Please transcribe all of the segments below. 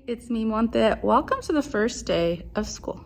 It's me, Monte. Welcome to the first day of school.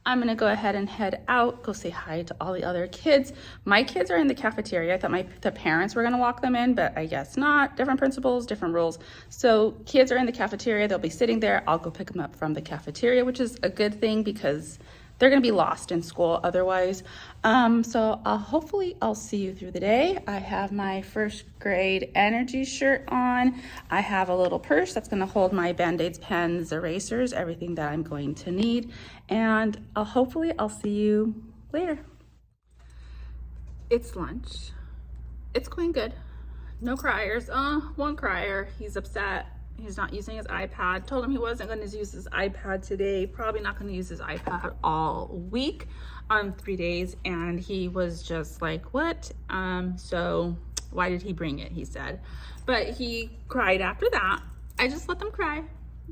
I'm gonna go ahead and head out, go say hi to all the other kids. My kids are in the cafeteria. I thought the parents were gonna walk them in, but I guess not. Different principals, different rules. So kids are in the cafeteria, they'll be sitting there. I'll go pick them up from the cafeteria, which is a good thing because they're gonna be lost in school otherwise. So hopefully I'll see you through the day. I have my first grade energy shirt on. I have a little purse that's gonna hold my Band-Aids, pens, erasers, everything that I'm going to need. And hopefully I'll see you later. It's lunch. It's going good. No criers. One crier. He's upset. He's not using his iPad. Told him he wasn't going to use his iPad today. Probably not going to use his iPad all week on 3 days. And he was just like, what? So why did he bring it? He said. But he cried after that. I just let them cry.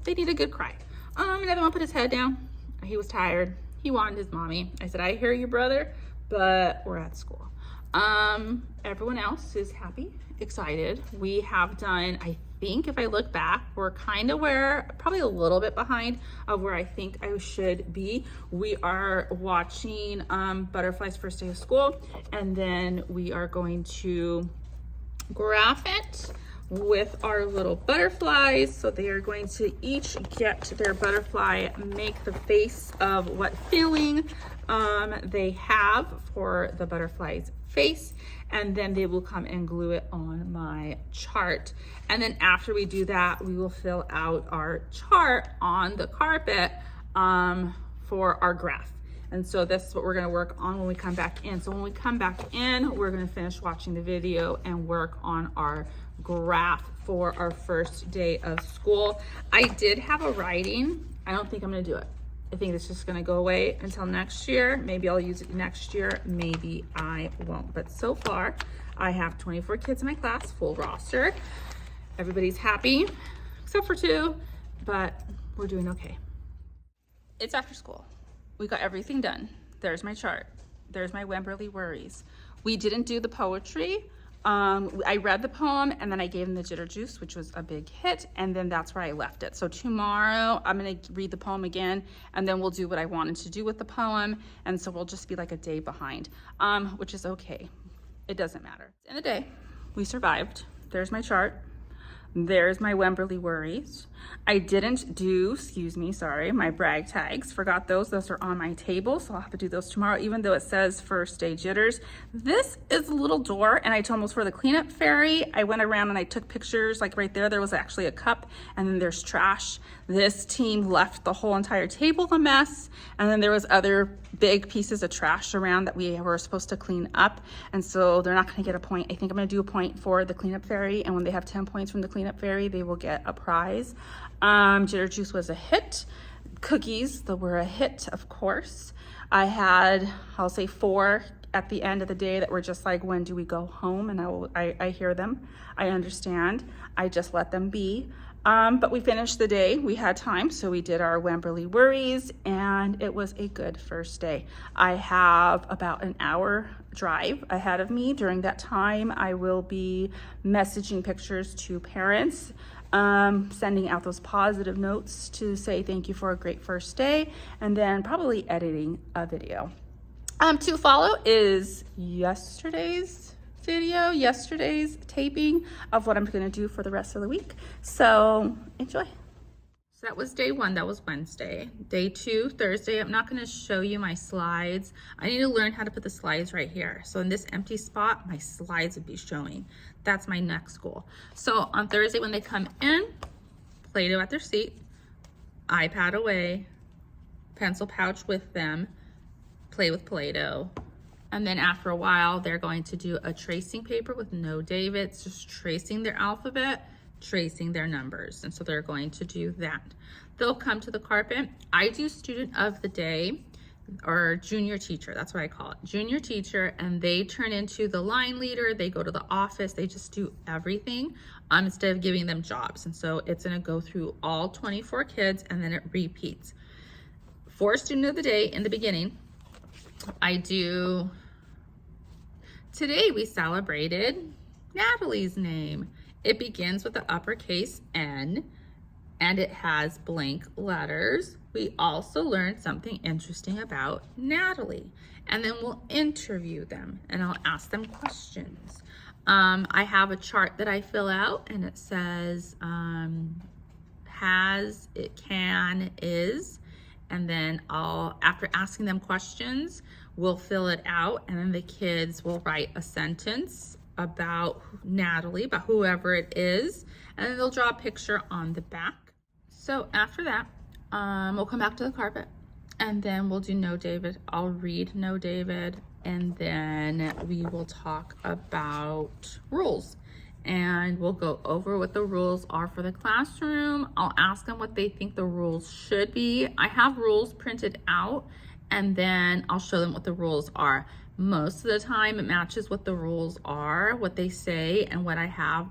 They need a good cry. Another one put his head down. He was tired. He wanted his mommy. I said, I hear you, brother, but we're at school. Everyone else is happy, excited. We have done, I think if I look back, we're kind of probably a little bit behind of where I think I should be. We are watching Butterfly's first day of school, and then we are going to graph it with our little butterflies. So they are going to each get their butterfly, make the face of what feeling they have for the butterfly's face, and then they will come and glue it on my chart. And then after we do that, we will fill out our chart on the carpet for our graph. And so this is what we're gonna work on when we come back in. So when we come back in, we're gonna finish watching the video and work on our graph for our first day of school. I did have a writing. I don't think I'm gonna do it. I think it's just gonna go away until next year. Maybe I'll use it next year, maybe I won't. But so far, I have 24 kids in my class, full roster. Everybody's happy, except for 2, but we're doing okay. It's after school. We got everything done. There's my chart. There's my Wemberly worries. We didn't do the poetry. I read the poem and then I gave him the Jitter Juice, which was a big hit, and then that's where I left it. So tomorrow I'm gonna read the poem again, and then we'll do what I wanted to do with the poem, and so we'll just be like a day behind, which is okay. It doesn't matter. In the day, we survived. There's my chart. There's my Wemberly worries. I didn't do, my brag tags. Forgot those. Those are on my table, so I'll have to do those tomorrow, even though it says first day jitters. This is a little door, and I told them it was for the cleanup fairy. I went around and I took pictures, like right there was actually a cup, and then there's trash. This team left the whole entire table a mess, and then there was other big pieces of trash around that we were supposed to clean up, and so they're not gonna get a point. I think I'm gonna do a point for the cleanup fairy, and when they have 10 points from the cleanup fairy, they will get a prize. Jitter Juice was a hit. Cookies, they were a hit, of course. I had, I'll say 4 at the end of the day that were just like, when do we go home? And I hear them, I understand. I just let them be. But we finished the day, we had time, so we did our Wemberly worries, and it was a good first day. I have about an hour drive ahead of me. During that time, I will be messaging pictures to parents, sending out those positive notes to say thank you for a great first day, and then probably editing a video. To follow is yesterday's taping of what I'm gonna do for the rest of the week. So enjoy. So that was day 1, that was Wednesday. Day 2, Thursday, I'm not gonna show you my slides. I need to learn how to put the slides right here. So in this empty spot, my slides would be showing. That's my next goal. So on Thursday when they come in, Play-Doh at their seat, iPad away, pencil pouch with them, play with Play-Doh. And then after a while, they're going to do a tracing paper with no Davids, just tracing their alphabet, tracing their numbers. And so they're going to do that. They'll come to the carpet. I do student of the day, or junior teacher, that's what I call it, junior teacher, and they turn into the line leader. They go to the office, they just do everything instead of giving them jobs. And so it's gonna go through all 24 kids, and then it repeats. For student of the day in the beginning, today we celebrated Natalie's name. It begins with the uppercase N, and it has blank letters. We also learned something interesting about Natalie, and then we'll interview them and I'll ask them questions. I have a chart that I fill out, and it says has, it can, is, and then after asking them questions, we'll fill it out, and then the kids will write a sentence about Natalie, about whoever it is, and then they'll draw a picture on the back. So after that, we'll come back to the carpet, and then we'll do No David. I'll read No David, and then we will talk about rules, and we'll go over what the rules are for the classroom. I'll ask them what they think the rules should be. I have rules printed out, and then I'll show them what the rules are. Most of the time it matches what the rules are, what they say, and what I have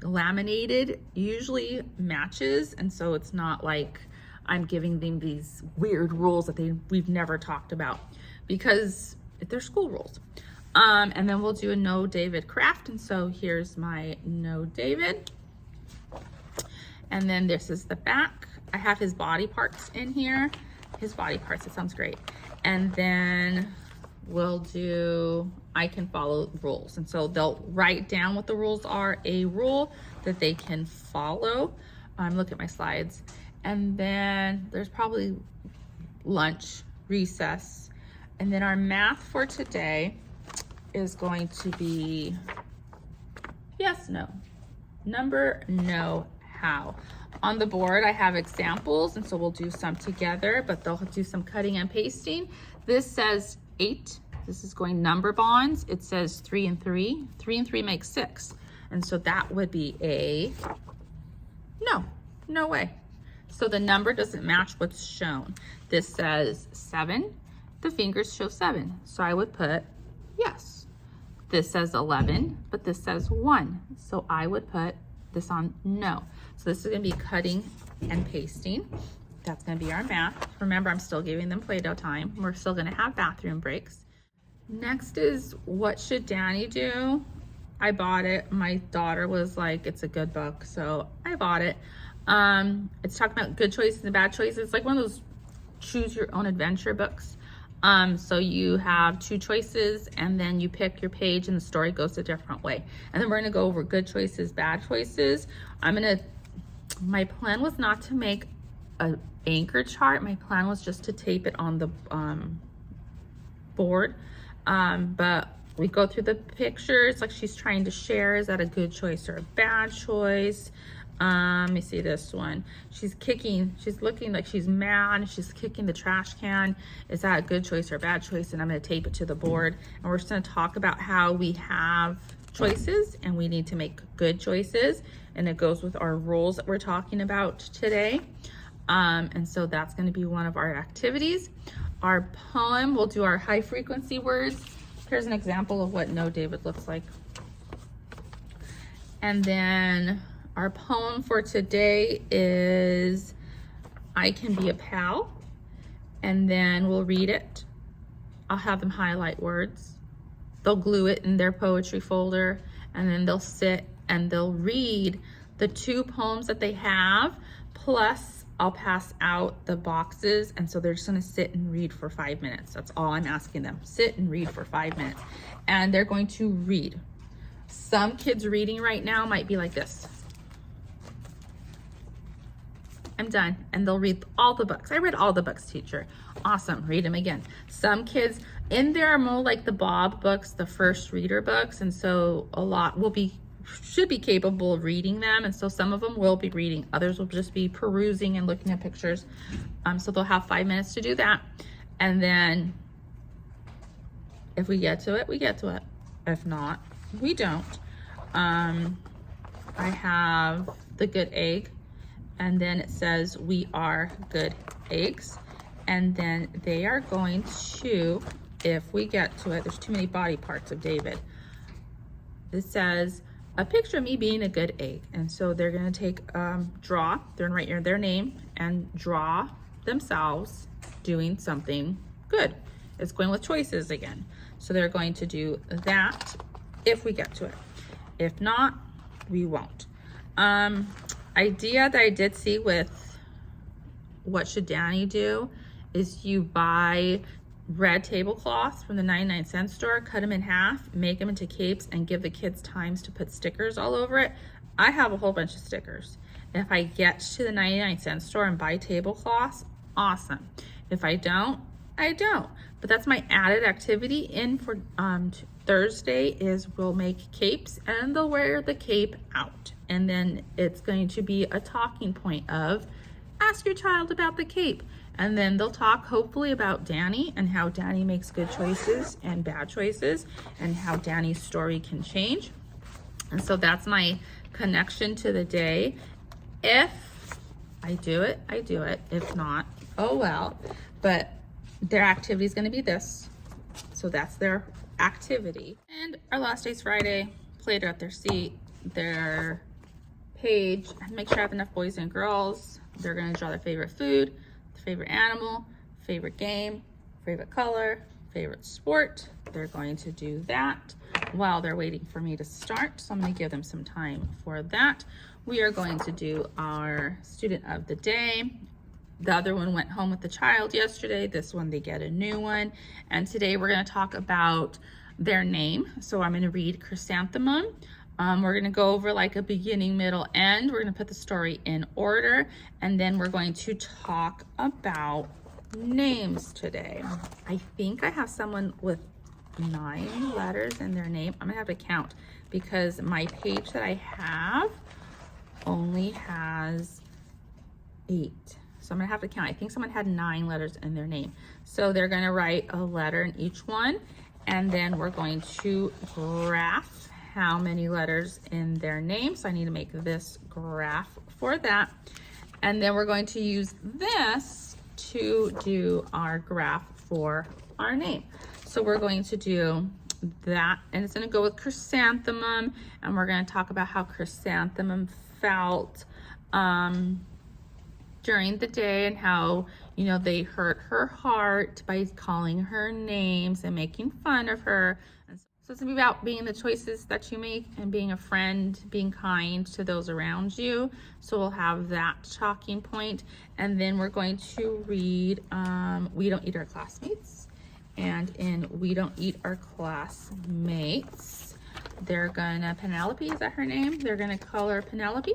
laminated usually matches, and so it's not like I'm giving them these weird rules that we've never talked about, because they're school rules. And then we'll do a No David craft, and so here's my No David, and then this is the back. I have his body parts in here. His body parts, it sounds great. And then we'll do I can follow rules, and so they'll write down what the rules are, a rule that they can follow. Look at my slides. And then there's probably lunch, recess, and then our math for today is going to be yes, no, number, no, how. On the board I have examples, and so we'll do some together, but they'll do some cutting and pasting. This says 8. This is going number bonds. It says 3 and 3. 3 and 3 makes 6, and so that would be a no way. So the number doesn't match what's shown. This says 7. The fingers show 7, so I would put yes. This says 11, but this says 1, so I would put this on no. So this is going to be cutting and pasting. That's going to be our math. Remember, I'm still giving them Play-Doh time. We're still going to have bathroom breaks. Next is what should Danny do? I bought it. My daughter was like, it's a good book, so I bought it. It's talking about good choices and bad choices. It's like one of those choose your own adventure books. So you have 2 choices, and then you pick your page, and the story goes a different way. And then we're gonna go over good choices, bad choices. My plan was not to make an anchor chart. My plan was just to tape it on the board. But we go through the pictures, like she's trying to share. Is that a good choice or a bad choice? Let me see this one. She's looking like she's mad. She's kicking the trash can. Is that a good choice or a bad choice? And I'm going to tape it to the board. And we're just going to talk about how we have choices and we need to make good choices. And it goes with our rules that we're talking about today. And so that's going to be one of our activities. Our poem, we'll do our high frequency words. Here's an example of what No David looks like. And then our poem for today is I Can Be a Pal, and then we'll read it. I'll have them highlight words. They'll glue it in their poetry folder, and then they'll sit and they'll read the 2 poems that they have, plus I'll pass out the boxes, and so they're just gonna sit and read for 5 minutes. That's all I'm asking them. Sit and read for 5 minutes. And they're going to read. Some kids reading right now might be like this. I'm done. And they'll read all the books. I read all the books, teacher. Awesome. Read them again. Some kids in there are more like the Bob books, the first reader books. And so a lot should be capable of reading them. And so some of them will be reading. Others will just be perusing and looking at pictures. So they'll have 5 minutes to do that. And then if we get to it, we get to it. If not, we don't. I have the good egg. And then it says we are good eggs. And then they are going to, if we get to it, there's too many body parts of David. It says a picture of me being a good egg. And so they're gonna take, they're gonna write their name and draw themselves doing something good. It's going with choices again. So they're going to do that if we get to it. If not, we won't. idea that I did see with what should Danny do is you buy red tablecloths from the 99-cent store, cut them in half, make them into capes, and give the kids times to put stickers all over it. I have a whole bunch of stickers. If I get to the 99-cent store and buy tablecloths, awesome. If I don't, I don't. But that's my added activity in for Thursday is we'll make capes and they'll wear the cape out. And then it's going to be a talking point of ask your child about the cape. And then they'll talk hopefully about Danny and how Danny makes good choices and bad choices and how Danny's story can change. And so that's my connection to the day. If I do it, I do it. If not, oh well. But their activity is going to be this. So that's their activity. And our last day's Friday. Played at their seat, their page. Make sure I have enough boys and girls. They're going to draw their favorite food, their favorite animal, favorite game, favorite color, favorite sport. They're going to do that while they're waiting for me to start. So I'm going to give them some time for that. We are going to do our student of the day. The other one went home with the child yesterday. This one, they get a new one. And today we're going to talk about their name. So I'm going to read Chrysanthemum. We're going to go over like a beginning, middle, end. We're going to put the story in order. And then we're going to talk about names today. I think I have someone with 9 letters in their name. I'm going to have to count because my page that I have only has 8. So I'm gonna have to count. I think someone had 9 letters in their name. So they're gonna write a letter in each one, and then we're going to graph how many letters in their name. So I need to make this graph for that. And then we're going to use this to do our graph for our name. So we're going to do that, and it's gonna go with chrysanthemum, and we're gonna talk about how chrysanthemum felt during the day and how, you know, they hurt her heart by calling her names and making fun of her. And so it's gonna be about being the choices that you make and being a friend, being kind to those around you. So we'll have that talking point, and then we're going to read We Don't Eat Our Classmates. And in We Don't Eat Our Classmates, they're gonna, Penelope, is that her name? They're gonna color Penelope.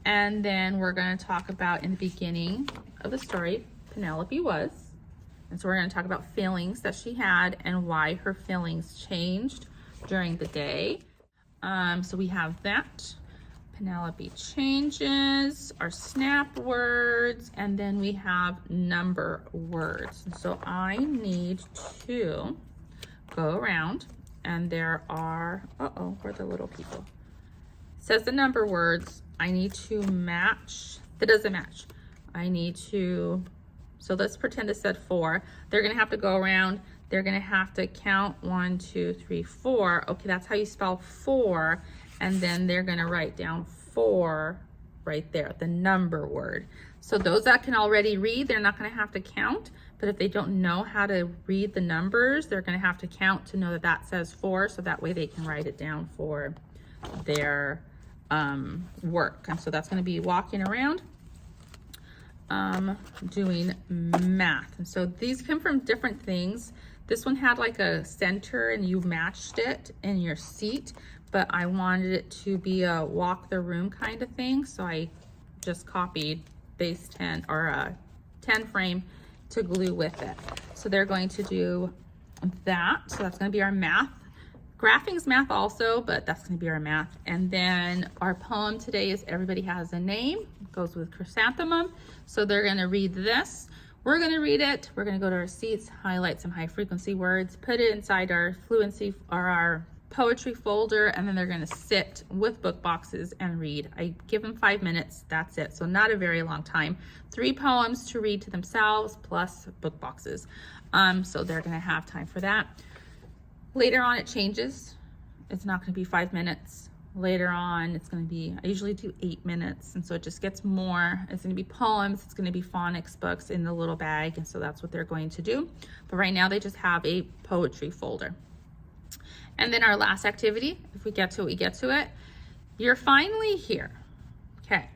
And then we're gonna talk about in the beginning of the story, Penelope was. And so we're gonna talk about feelings that she had and why her feelings changed during the day. So we have that. Penelope changes, our snap words, and then we have number words. And so I need to go around, and there are, where are the little people? It says the number words. I need to match, that doesn't match. I need to, so let's pretend it said 4. They're gonna have to go around, they're gonna have to count 1, 2, 3, 4. Okay, that's how you spell 4. And then they're gonna write down 4 right there, the number word. So those that can already read, they're not gonna have to count, but if they don't know how to read the numbers, they're gonna have to count to know that that says 4, so that way they can write it down for their work. And so that's going to be walking around doing math. And so these come from different things. This one had like a center and you matched it in your seat, but I wanted it to be a walk the room kind of thing, so I just copied base 10 or a 10 frame to glue with it. So they're going to do that. So that's going to be our math. Graphing's math also, but that's going to be our math. And then our poem today is Everybody Has a Name. It goes with chrysanthemum. So they're going to read this. We're going to read it. We're going to go to our seats, highlight some high frequency words, put it inside our fluency or our poetry folder, and then they're going to sit with book boxes and read. I give them 5 minutes. That's it. So not a very long time. 3 poems to read to themselves plus book boxes. So they're going to have time for that. Later on, it changes. It's not going to be 5 minutes. Later on, it's going to be, I usually do 8 minutes. And so it just gets more. It's going to be poems. It's going to be phonics books in the little bag. And so that's what they're going to do. But right now, they just have a poetry folder. And then our last activity, if we get to it, we get to it. You're finally here. Okay,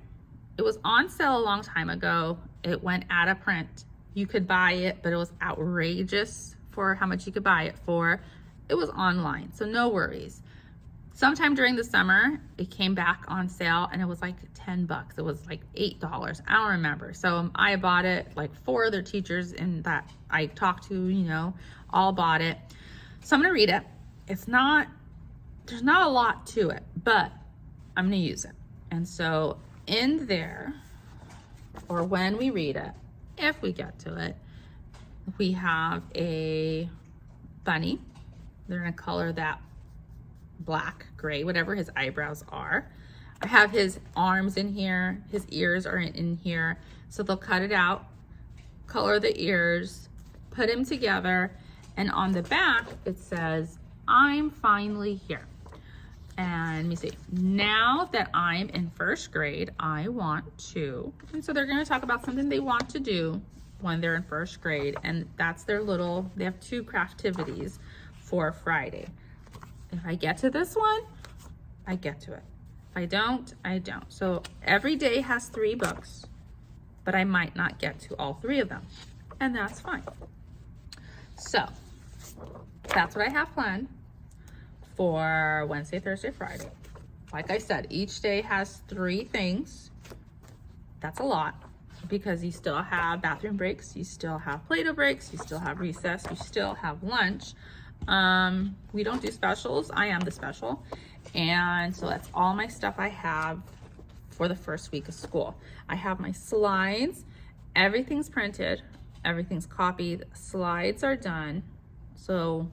it was on sale a long time ago. It went out of print. You could buy it, but it was outrageous for how much you could buy it for. It was online, so no worries. Sometime during the summer, it came back on sale and it was like 10 bucks. It was like $8. I don't remember. So I bought it, like 4 other teachers in that I talked to, you know, all bought it. So I'm gonna read it. There's not a lot to it, but I'm gonna use it. And so in there, or when we read it, if we get to it, we have a bunny. They're gonna color that black, gray, whatever his eyebrows are. I have his arms in here, his ears are in here. So they'll cut it out, color the ears, put him together, and on the back it says, "I'm finally here." And let me see, now that I'm in first grade, I want to, and so they're gonna talk about something they want to do when they're in first grade, and that's their little, they have 2 craftivities for Friday. If I get to this one, I get to it. If I don't, I don't. So every day has 3 books, but I might not get to all 3 of them, and that's fine. So that's what I have planned for Wednesday, Thursday, Friday. Like I said, each day has 3 things. That's a lot because you still have bathroom breaks, you still have Play-Doh breaks, you still have recess, you still have lunch. We don't do specials. I am the special. And so that's all my stuff I have for the first week of school. I have my slides. Everything's printed. Everything's copied. Slides are done. So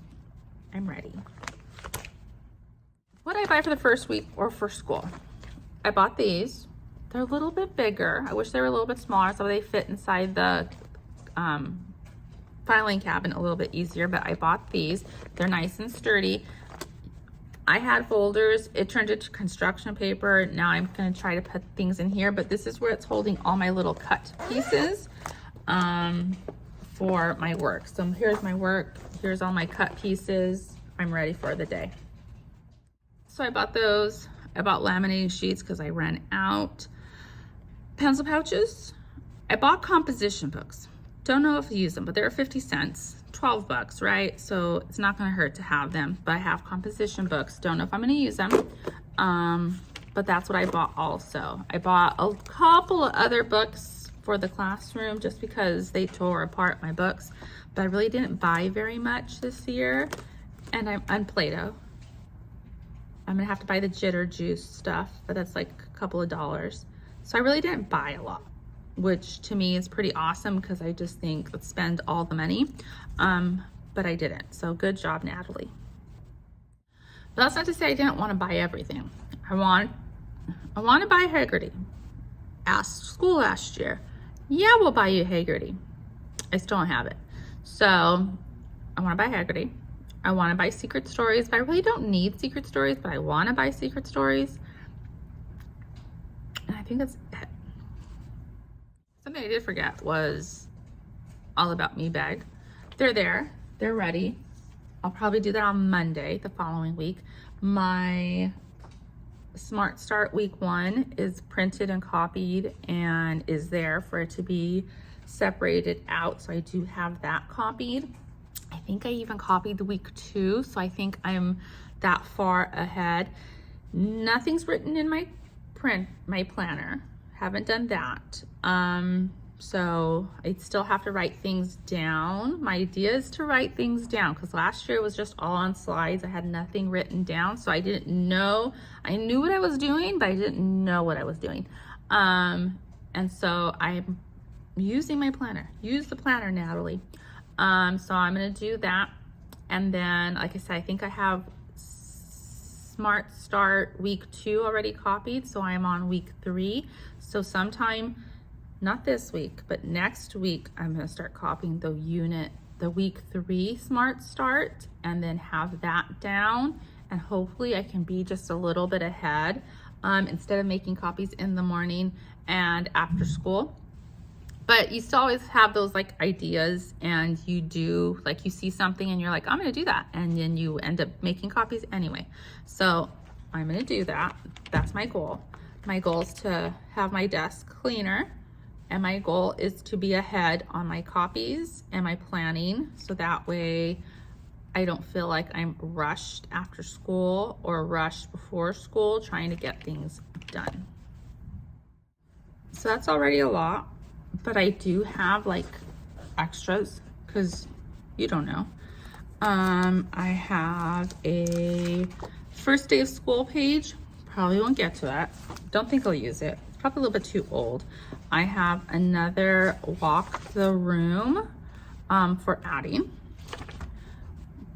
I'm ready. What did I buy for the first week or for school? I bought these. They're a little bit bigger. I wish they were a little bit smaller so they fit inside the filing cabinet a little bit easier, but I bought these. They're nice and sturdy. I had folders. It turned into construction paper. Now I'm going to try to put things in here, but this is where it's holding all my little cut pieces for my work. So here's my work. Here's all my cut pieces. I'm ready for the day. So I bought those. I bought laminating sheets because I ran out. Pencil pouches. I bought composition books. Don't know if I use them, but they're 50 cents, 12 bucks, right? So it's not gonna hurt to have them, but I have composition books. Don't know if I'm gonna use them, but that's what I bought also. I bought a couple of other books for the classroom just because they tore apart my books, but I really didn't buy very much this year. And I'm on Play-Doh. I'm gonna have to buy the Jitter Juice stuff, but that's like a couple of dollars. So I really didn't buy a lot, which to me is pretty awesome because I just think let's spend all the money, but I didn't. So good job, Natalie. But that's not to say I didn't want to buy everything. I want to buy Haggerty. Asked school last year, yeah, we'll buy you Haggerty. I still don't have it. So I want to buy Haggerty. I want to buy Secret Stories, but I really don't need Secret Stories, but I want to buy Secret Stories. And I think that's it. Something I did forget was All About Me bag. They're there, they're ready. I'll probably do that on Monday, the following week. My Smart Start week 1 is printed and copied and is there for it to be separated out. So I do have that copied. I think I even copied the week 2. So I think I'm that far ahead. Nothing's written in my planner. Haven't done that. So I still have to write things down. My idea is to write things down because last year it was just all on slides. I had nothing written down, so I didn't know. I knew what I was doing, but I didn't know what I was doing. And so I'm using my planner. Use the planner, Natalie. So I'm gonna do that. And then, like I said, I think I have Smart Start week 2 already copied, so I'm on week 3. So sometime, not this week, but next week, I'm gonna start copying the week 3 Smart Start, and then have that down, and hopefully I can be just a little bit ahead instead of making copies in the morning and after school. But you still always have those like ideas, and you do, like you see something and you're like, I'm gonna do that. And then you end up making copies anyway. So I'm gonna do that. That's my goal. My goal is to have my desk cleaner, and my goal is to be ahead on my copies and my planning, so that way I don't feel like I'm rushed after school or rushed before school trying to get things done. So that's already a lot, but I do have like extras because you don't know. I have a first day of school page. Probably won't get to that. Don't think I'll use it. It's probably a little bit too old. I have another walk the room for adding.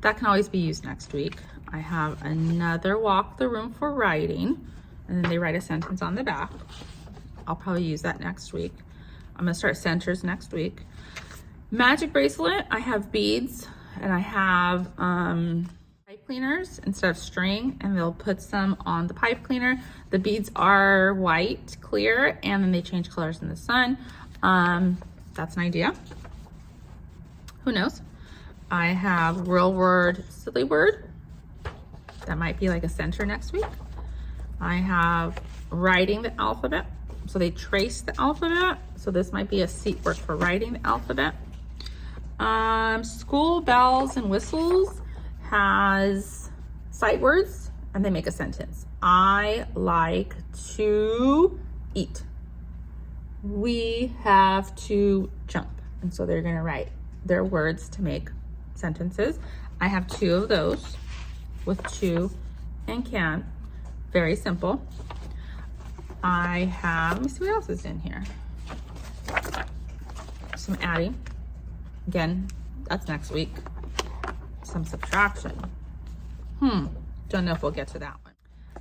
That can always be used next week. I have another walk the room for writing, and then they write a sentence on the back. I'll probably use that next week. I'm gonna start centers next week. Magic bracelet, I have beads, and I have pipe cleaners instead of string, and they'll put some on the pipe cleaner. The beads are white, clear, and then they change colors in the sun. That's an idea. Who knows? I have real word, silly word. That might be like a center next week. I have writing the alphabet. So they trace the alphabet. So this might be a seat work for writing the alphabet. School bells and whistles has sight words, and they make a sentence. I like to eat. We have to jump. And so they're gonna write their words to make sentences. I have 2 of those with to and can. Very simple. I have, let me see what else is in here. Some adding. Again, that's next week. Some subtraction. Don't know if we'll get to that one.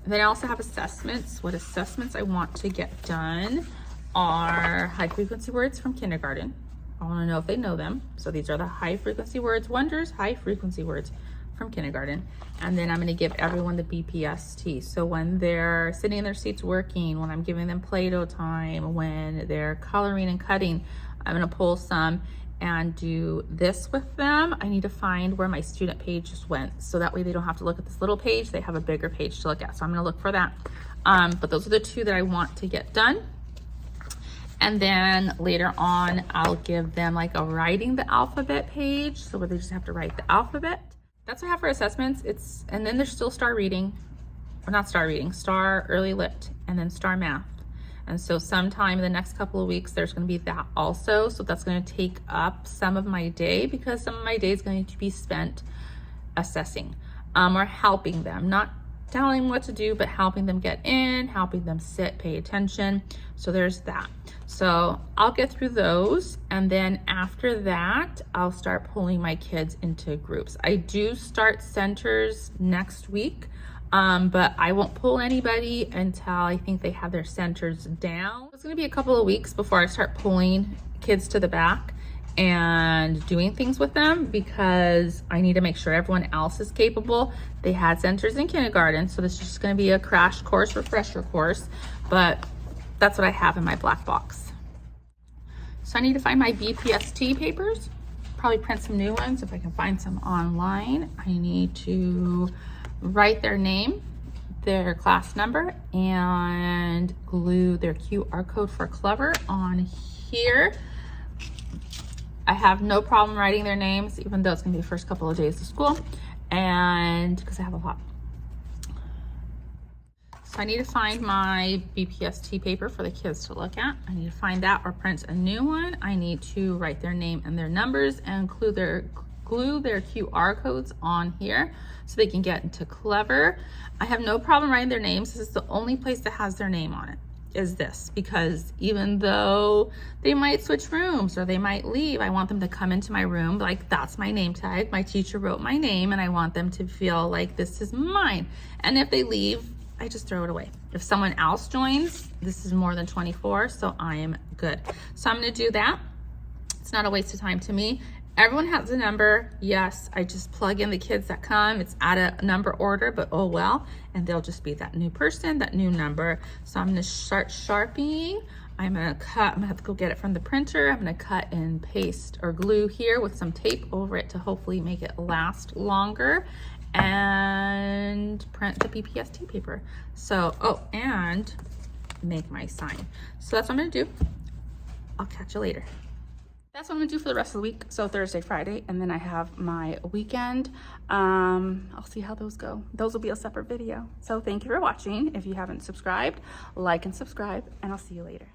And then I also have assessments. What assessments I want to get done are high frequency words from kindergarten. I want to know if they know them. So these are the high frequency words, wonders, high frequency words from kindergarten. And then I'm going to give everyone the BPST. So when they're sitting in their seats working, when I'm giving them Play-Doh time, when they're coloring and cutting, I'm going to pull some and do this with them. I need to find where my student page just went, so that way they don't have to look at this little page. They have a bigger page to look at. So I'm going to look for that. But those are the 2 that I want to get done. And then later on, I'll give them like a writing the alphabet page, so where they just have to write the alphabet. That's what I have for assessments. And then there's still star reading, or not star reading, star early lit, and then star math. And so sometime in the next couple of weeks, there's going to be that also. So that's going to take up some of my day, because some of my day is going to be spent assessing or helping them, not telling them what to do, but helping them get in, helping them sit, pay attention. So there's that. So I'll get through those, and then after that, I'll start pulling my kids into groups. I do start centers next week, but I won't pull anybody until I think they have their centers down. It's gonna be a couple of weeks before I start pulling kids to the back and doing things with them, because I need to make sure everyone else is capable. They had centers in kindergarten, so this is just gonna be a crash course, refresher course, but that's what I have in my black box. So I need to find my BPST papers, probably print some new ones if I can find some online. I need to write their name, their class number, and glue their QR code for Clever on here. I have no problem writing their names, even though it's gonna be the first couple of days of school, and because I have a lot. So I need to find my BPST paper for the kids to look at. I need to find that or print a new one. I need to write their name and their numbers and glue their QR codes on here so they can get into Clever. I have no problem writing their names. This is the only place that has their name on it, is this, because even though they might switch rooms or they might leave, I want them to come into my room like, that's my name tag. My teacher wrote my name, and I want them to feel like this is mine. And if they leave, I just throw it away. If someone else joins, this is more than 24, so I am good. So I'm gonna do that. It's not a waste of time to me. Everyone has a number. Yes, I just plug in the kids that come. It's at a number order, but oh well. And they'll just be that new person, that new number. So I'm gonna start sharpieing. I'm gonna cut, I'm gonna have to go get it from the printer. I'm gonna cut and paste or glue here with some tape over it to hopefully make it last longer, and print the BPST paper. So, oh, and make my sign. So that's what I'm gonna do. I'll catch you later. That's what I'm gonna do for the rest of the week. So Thursday, Friday, and then I have my weekend. I'll see how those go. Those will be a separate video. So thank you for watching. If you haven't subscribed, like and subscribe, and I'll see you later.